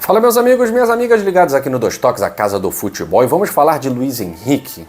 Fala, meus amigos, minhas amigas ligados aqui no Dois Toques, a casa do futebol, e vamos falar de Luiz Henrique.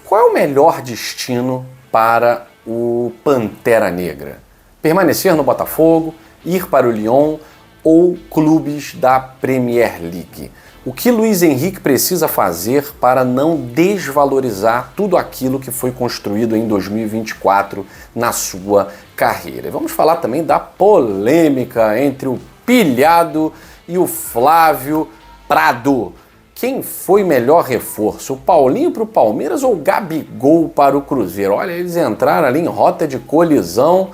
Qual é o melhor destino para o Pantera Negra? Permanecer no Botafogo, ir para o Lyon ou clubes da Premier League? O que Luiz Henrique precisa fazer para não desvalorizar tudo aquilo que foi construído em 2024 na sua carreira? E vamos falar também da polêmica entre o Pilhado e o Flávio Prado. Quem foi melhor reforço? O Paulinho para o Palmeiras ou o Gabigol para o Cruzeiro? Olha, eles entraram ali em rota de colisão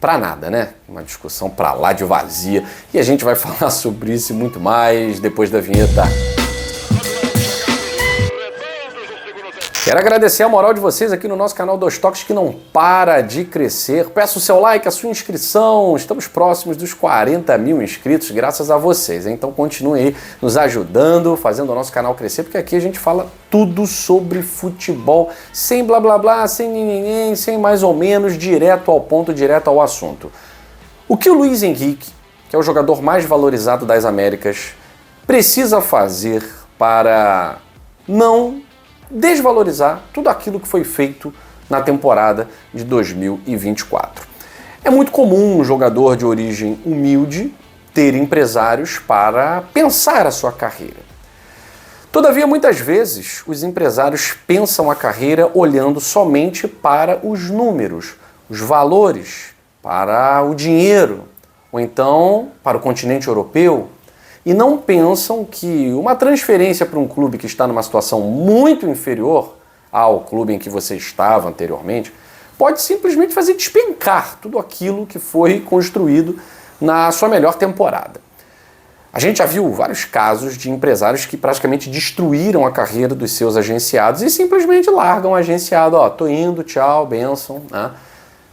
para nada, né? Uma discussão para lá de vazia. E a gente vai falar sobre isso e muito mais depois da vinheta. Quero agradecer a moral de vocês aqui no nosso canal Dois Toques, que não para de crescer. Peço o seu like, a sua inscrição. Estamos próximos dos 40 mil inscritos, graças a vocês. Então continue aí nos ajudando, fazendo o nosso canal crescer, porque aqui a gente fala tudo sobre futebol, sem blá blá blá, sem ninguém, sem mais ou menos, direto ao ponto, direto ao assunto. O que o Luiz Henrique, que é o jogador mais valorizado das Américas, precisa fazer para não desvalorizar tudo aquilo que foi feito na temporada de 2024. É muito comum um jogador de origem humilde ter empresários para pensar a sua carreira. Todavia, muitas vezes, os empresários pensam a carreira olhando somente para os números, os valores, para o dinheiro, ou então para o continente europeu, e não pensam que uma transferência para um clube que está numa situação muito inferior ao clube em que você estava anteriormente pode simplesmente fazer despencar tudo aquilo que foi construído na sua melhor temporada. A gente já viu vários casos de empresários que praticamente destruíram a carreira dos seus agenciados e simplesmente largam o agenciado, ó, tô indo, tchau, bênção, né?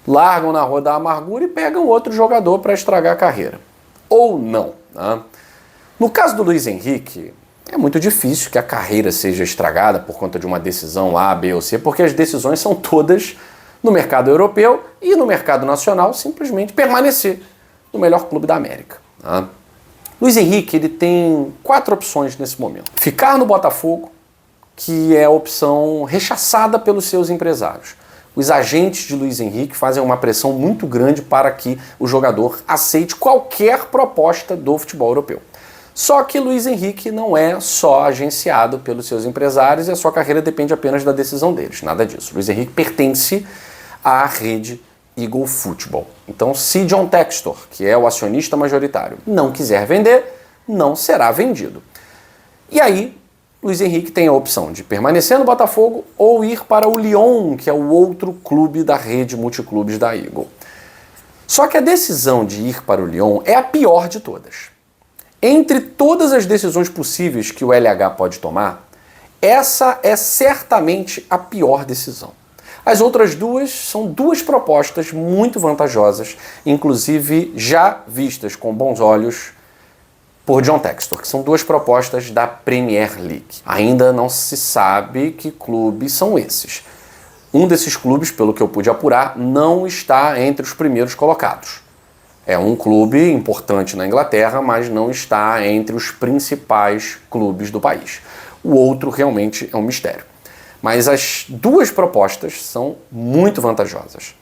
Largam na rua da amargura e pegam outro jogador para estragar a carreira. Ou não, né? No caso do Luiz Henrique, é muito difícil que a carreira seja estragada por conta de uma decisão A, B ou C, porque as decisões são todas no mercado europeu e no mercado nacional simplesmente permanecer no melhor clube da América. Tá? Luiz Henrique ele tem 4 opções nesse momento. Ficar no Botafogo, que é a opção rechaçada pelos seus empresários. Os agentes de Luiz Henrique fazem uma pressão muito grande para que o jogador aceite qualquer proposta do futebol europeu. Só que Luiz Henrique não é só agenciado pelos seus empresários e a sua carreira depende apenas da decisão deles, nada disso. Luiz Henrique pertence à rede Eagle Football. Então, se John Textor, que é o acionista majoritário, não quiser vender, não será vendido. E aí, Luiz Henrique tem a opção de permanecer no Botafogo ou ir para o Lyon, que é o outro clube da rede multiclubes da Eagle. Só que a decisão de ir para o Lyon é a pior de todas. Entre todas as decisões possíveis que o LH pode tomar, essa é certamente a pior decisão. As outras duas são duas propostas muito vantajosas, inclusive já vistas com bons olhos por John Textor, que são duas propostas da Premier League. Ainda não se sabe que clubes são esses. Um desses clubes, pelo que eu pude apurar, não está entre os primeiros colocados. É um clube importante na Inglaterra, mas não está entre os principais clubes do país. O outro realmente é um mistério. Mas as duas propostas são muito vantajosas.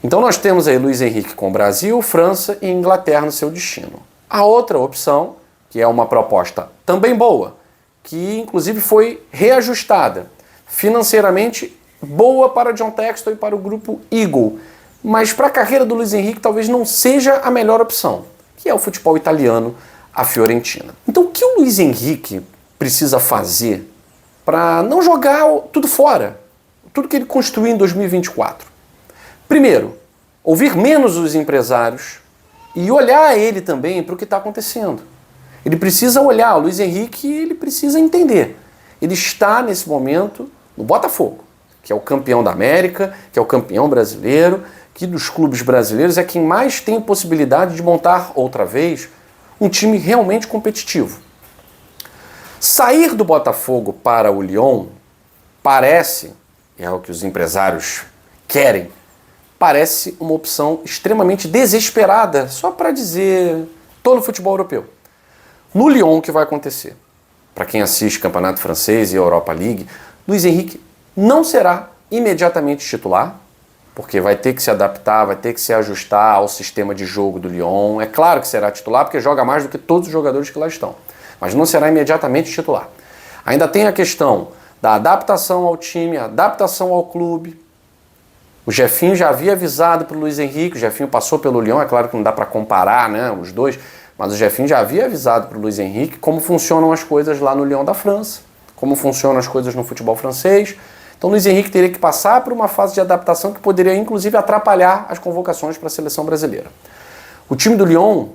Então nós temos aí Luiz Henrique com Brasil, França e Inglaterra no seu destino. A outra opção, que é uma proposta também boa, que inclusive foi reajustada, financeiramente boa para John Textor e para o grupo Eagle, mas para a carreira do Luiz Henrique talvez não seja a melhor opção, que é o futebol italiano, a Fiorentina. Então o que o Luiz Henrique precisa fazer para não jogar tudo fora, tudo que ele construiu em 2024? Primeiro, ouvir menos os empresários e olhar ele também para o que está acontecendo. Ele precisa olhar, o Luiz Henrique ele precisa entender. Ele está nesse momento no Botafogo, que é o campeão da América, que é o campeão brasileiro, que dos clubes brasileiros é quem mais tem possibilidade de montar outra vez um time realmente competitivo. Sair do Botafogo para o Lyon parece, é o que os empresários querem, parece uma opção extremamente desesperada, só para dizer, tô no futebol europeu. No Lyon, o que vai acontecer? Para quem assiste Campeonato Francês e Europa League, Luiz Henrique não será imediatamente titular, porque vai ter que se adaptar, vai ter que se ajustar ao sistema de jogo do Lyon. É claro que será titular, porque joga mais do que todos os jogadores que lá estão, mas não será imediatamente titular. Ainda tem a questão da adaptação ao time, adaptação ao clube. O Jefinho já havia avisado para o Luiz Henrique, o Jefinho passou pelo Lyon, é claro que não dá para comparar, né, os dois, mas o Jefinho já havia avisado para o Luiz Henrique como funcionam as coisas lá no Lyon da França, como funcionam as coisas no futebol francês. Então o Luiz Henrique teria que passar por uma fase de adaptação que poderia inclusive atrapalhar as convocações para a seleção brasileira. O time do Lyon,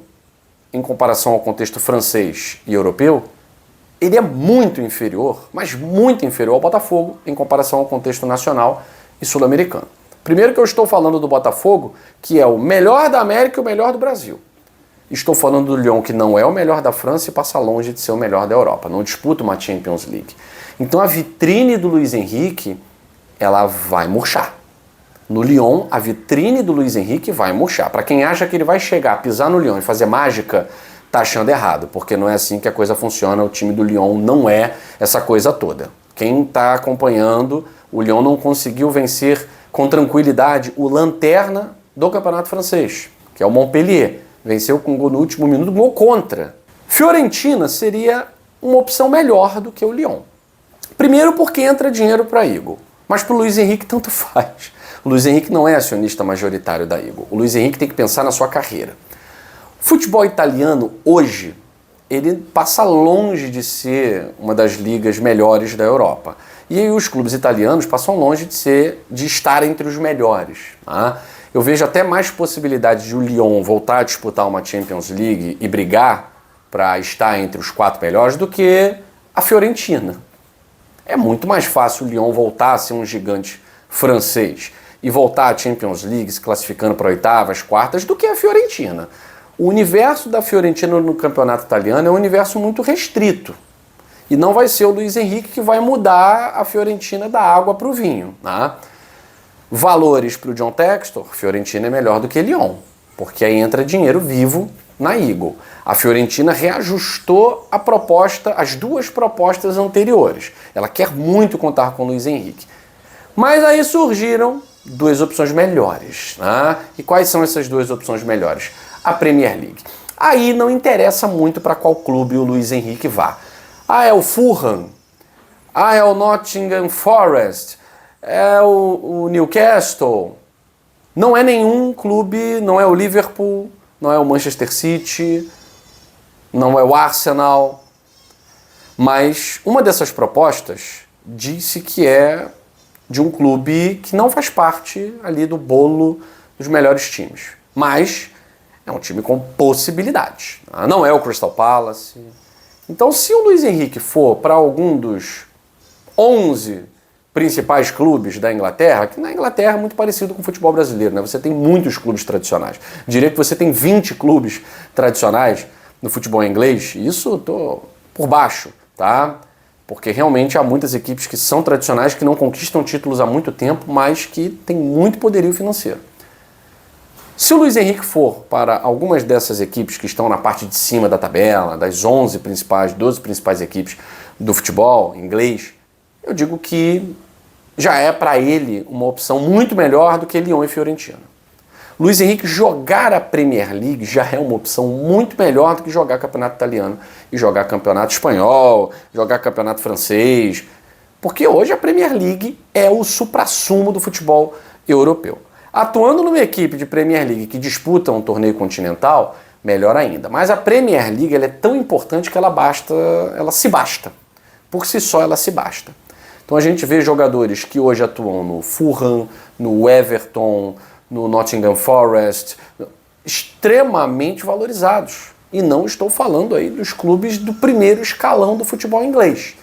em comparação ao contexto francês e europeu, ele é muito inferior, mas muito inferior ao Botafogo em comparação ao contexto nacional e sul-americano. Primeiro que eu estou falando do Botafogo, que é o melhor da América e o melhor do Brasil. Estou falando do Lyon, que não é o melhor da França e passa longe de ser o melhor da Europa. Não disputa uma Champions League. Então a vitrine do Luiz Henrique, ela vai murchar. No Lyon, a vitrine do Luiz Henrique vai murchar. Para quem acha que ele vai chegar, pisar no Lyon e fazer mágica, tá achando errado, porque não é assim que a coisa funciona. O time do Lyon não é essa coisa toda. Quem está acompanhando, o Lyon não conseguiu vencer com tranquilidade o lanterna do Campeonato Francês, que é o Montpellier. Venceu com um gol no último minuto, gol contra. Fiorentina seria uma opção melhor do que o Lyon. Primeiro porque entra dinheiro para a Eagle, mas para o Luiz Henrique tanto faz. O Luiz Henrique não é acionista majoritário da Eagle. O Luiz Henrique tem que pensar na sua carreira. O futebol italiano hoje, ele passa longe de ser uma das ligas melhores da Europa. E aí os clubes italianos passam longe de estar entre os melhores. Tá? Eu vejo até mais possibilidade de o Lyon voltar a disputar uma Champions League e brigar para estar entre os 4 melhores do que a Fiorentina. É muito mais fácil o Lyon voltar a ser um gigante francês e voltar à Champions League se classificando para oitavas, quartas, do que a Fiorentina. O universo da Fiorentina no campeonato italiano é um universo muito restrito. E não vai ser o Luiz Henrique que vai mudar a Fiorentina da água para o vinho. Tá? Valores para o John Textor, Fiorentina é melhor do que Lyon, porque aí entra dinheiro vivo na Eagle. A Fiorentina reajustou a proposta, as 2 propostas anteriores. Ela quer muito contar com o Luiz Henrique. Mas aí surgiram 2 opções melhores. Tá? E quais são essas 2 opções melhores? A Premier League. Aí não interessa muito para qual clube o Luiz Henrique vá. Ah, é o Fulham. Ah, é o Nottingham Forest. É o Newcastle. Não é nenhum clube, não é o Liverpool, não é o Manchester City, não é o Arsenal. Mas uma dessas propostas disse que é de um clube que não faz parte ali do bolo dos melhores times. Mas é um time com possibilidades. Não é o Crystal Palace. Então, se o Luiz Henrique for para algum dos 11 principais clubes da Inglaterra, que na Inglaterra é muito parecido com o futebol brasileiro, né? Você tem muitos clubes tradicionais. Diria que você tem 20 clubes tradicionais no futebol inglês. Isso eu tô por baixo, tá? Porque realmente há muitas equipes que são tradicionais, que não conquistam títulos há muito tempo, mas que têm muito poderio financeiro. Se o Luiz Henrique for para algumas dessas equipes que estão na parte de cima da tabela, das 11 principais, 12 principais equipes do futebol inglês, eu digo que já é para ele uma opção muito melhor do que Lyon e Fiorentina. Luiz Henrique jogar a Premier League já é uma opção muito melhor do que jogar campeonato italiano e jogar campeonato espanhol, jogar campeonato francês, porque hoje a Premier League é o suprassumo do futebol europeu. Atuando numa equipe de Premier League que disputa um torneio continental, melhor ainda. Mas a Premier League ela é tão importante que ela se basta. Por si só ela se basta. Então a gente vê jogadores que hoje atuam no Fulham, no Everton, no Nottingham Forest, extremamente valorizados. E não estou falando aí dos clubes do primeiro escalão do futebol inglês.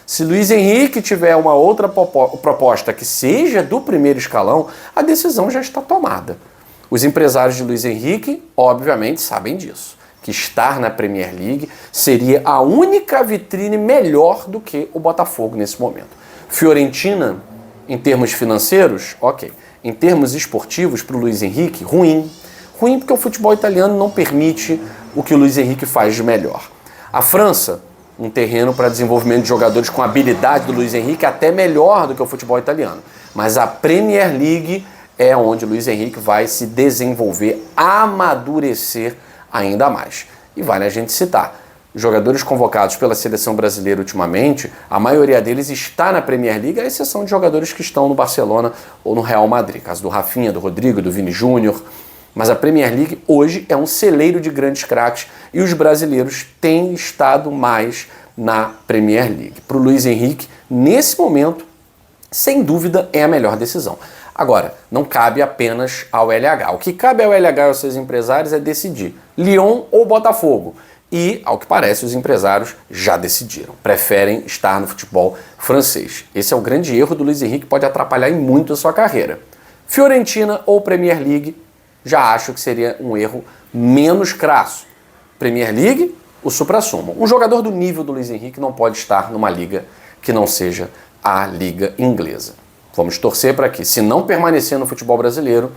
Se Luiz Henrique tiver uma outra proposta que seja do primeiro escalão, a decisão já está tomada. Os empresários de Luiz Henrique, obviamente, sabem disso. Que estar na Premier League seria a única vitrine melhor do que o Botafogo nesse momento. Fiorentina, em termos financeiros, ok. Em termos esportivos, para o Luiz Henrique, ruim. Ruim porque o futebol italiano não permite o que o Luiz Henrique faz de melhor. A França, um terreno para desenvolvimento de jogadores com habilidade do Luiz Henrique até melhor do que o futebol italiano. Mas a Premier League é onde o Luiz Henrique vai se desenvolver, amadurecer ainda mais. E vale a gente citar, jogadores convocados pela seleção brasileira ultimamente, a maioria deles está na Premier League, à exceção de jogadores que estão no Barcelona ou no Real Madrid, caso do Rafinha, do Rodrigo, do Vini Júnior. Mas a Premier League hoje é um celeiro de grandes craques e os brasileiros têm estado mais na Premier League. Para o Luiz Henrique, nesse momento, sem dúvida, é a melhor decisão. Agora, não cabe apenas ao LH. O que cabe ao LH e aos seus empresários é decidir Lyon ou Botafogo. E, ao que parece, os empresários já decidiram. Preferem estar no futebol francês. Esse é o grande erro do Luiz Henrique, pode atrapalhar em muito a sua carreira. Fiorentina ou Premier League, já acho que seria um erro menos crasso. Premier League, o suprassumo. Um jogador do nível do Luiz Henrique não pode estar numa liga que não seja a liga inglesa. Vamos torcer para que, se não permanecer no futebol brasileiro,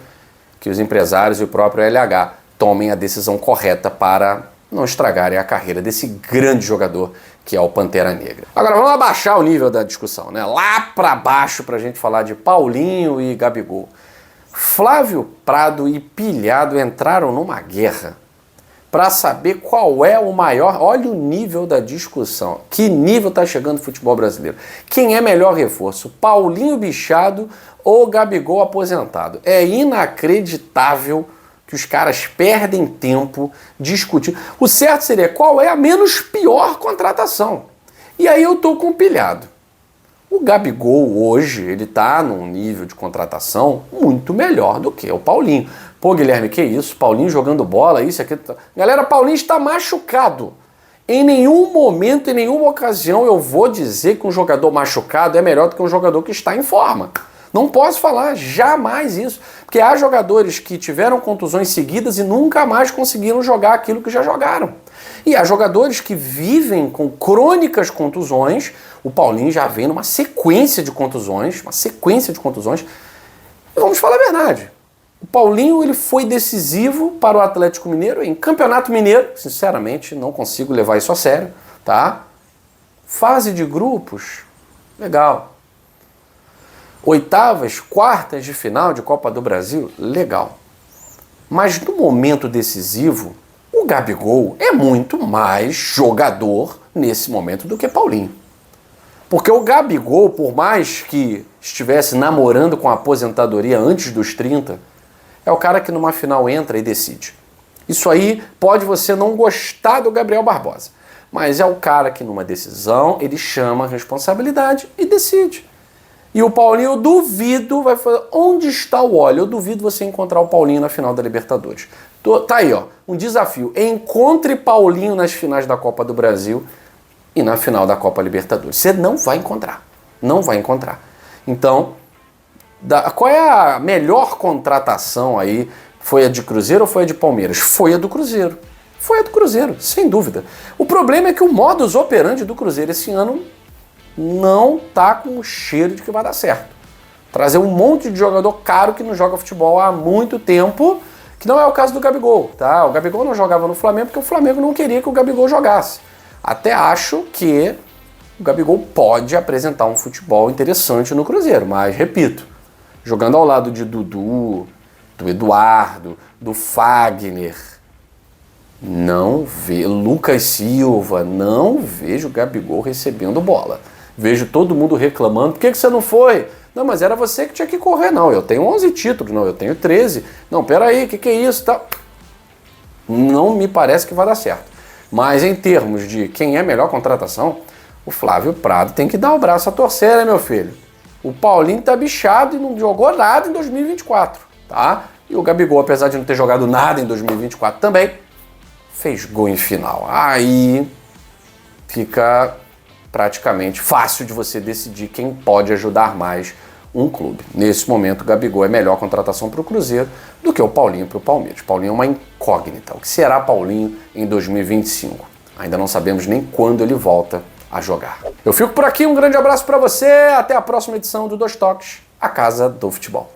que os empresários e o próprio LH tomem a decisão correta para não estragarem a carreira desse grande jogador que é o Pantera Negra. Agora vamos abaixar o nível da discussão, né? Lá para baixo para a gente falar de Paulinho e Gabigol. Flávio Prado e Pilhado entraram numa guerra para saber qual é o maior... Olha o nível da discussão. Que nível está chegando o futebol brasileiro? Quem é melhor reforço? Paulinho bichado ou Gabigol aposentado? É inacreditável que os caras perdem tempo discutindo. O certo seria qual é a menos pior contratação. E aí eu tô com o Pilhado. O Gabigol hoje, ele tá num nível de contratação muito melhor do que o Paulinho. Pô, Guilherme, que isso? Paulinho jogando bola, isso aqui... Galera, Paulinho está machucado. Em nenhum momento, em nenhuma ocasião, eu vou dizer que um jogador machucado é melhor do que um jogador que está em forma. Não posso falar jamais isso, porque há jogadores que tiveram contusões seguidas e nunca mais conseguiram jogar aquilo que já jogaram. E há jogadores que vivem com crônicas contusões. O Paulinho já vem numa sequência de contusões, E vamos falar a verdade. O Paulinho, ele foi decisivo para o Atlético Mineiro em Campeonato Mineiro. Sinceramente, não consigo levar isso a sério, tá? Fase de grupos, legal. Oitavas, quartas de final de Copa do Brasil, legal. Mas no momento decisivo, o Gabigol é muito mais jogador nesse momento do que Paulinho. Porque o Gabigol, por mais que estivesse namorando com a aposentadoria antes dos 30, é o cara que numa final entra e decide. Isso aí pode você não gostar do Gabriel Barbosa, mas é o cara que numa decisão ele chama a responsabilidade e decide. E o Paulinho, eu duvido, vai falar, onde está o óleo? Eu duvido você encontrar o Paulinho na final da Libertadores. Tá aí, ó, um desafio. Encontre Paulinho nas finais da Copa do Brasil e na final da Copa Libertadores. Você não vai encontrar. Não vai encontrar. Então, qual é a melhor contratação aí? Foi a de Cruzeiro ou foi a de Palmeiras? Foi a do Cruzeiro. Foi a do Cruzeiro, sem dúvida. O problema é que o modus operandi do Cruzeiro esse ano não tá com o cheiro de que vai dar certo. Trazer um monte de jogador caro que não joga futebol há muito tempo, que não é o caso do Gabigol, tá? O Gabigol não jogava no Flamengo porque o Flamengo não queria que o Gabigol jogasse. Até acho que o Gabigol pode apresentar um futebol interessante no Cruzeiro, mas, repito, jogando ao lado de Dudu, do Eduardo, do Fagner, não vejo, Lucas Silva, não vejo o Gabigol recebendo bola. Vejo todo mundo reclamando, por que você não foi? Não, mas era você que tinha que correr. Não, eu tenho 11 títulos, não, eu tenho 13. Não, peraí, o que é isso? Tá? Não me parece que vai dar certo. Mas em termos de quem é a melhor contratação, o Flávio Prado tem que dar o braço a torcer, né, meu filho? O Paulinho tá bichado e não jogou nada em 2024, tá? E o Gabigol, apesar de não ter jogado nada em 2024 também, fez gol em final. Aí fica praticamente fácil de você decidir quem pode ajudar mais um clube. Nesse momento, o Gabigol é melhor contratação para o Cruzeiro do que o Paulinho para o Palmeiras. Paulinho é uma incógnita. O que será Paulinho em 2025? Ainda não sabemos nem quando ele volta a jogar. Eu fico por aqui, um grande abraço para você, até a próxima edição do Dois Toques, a Casa do Futebol.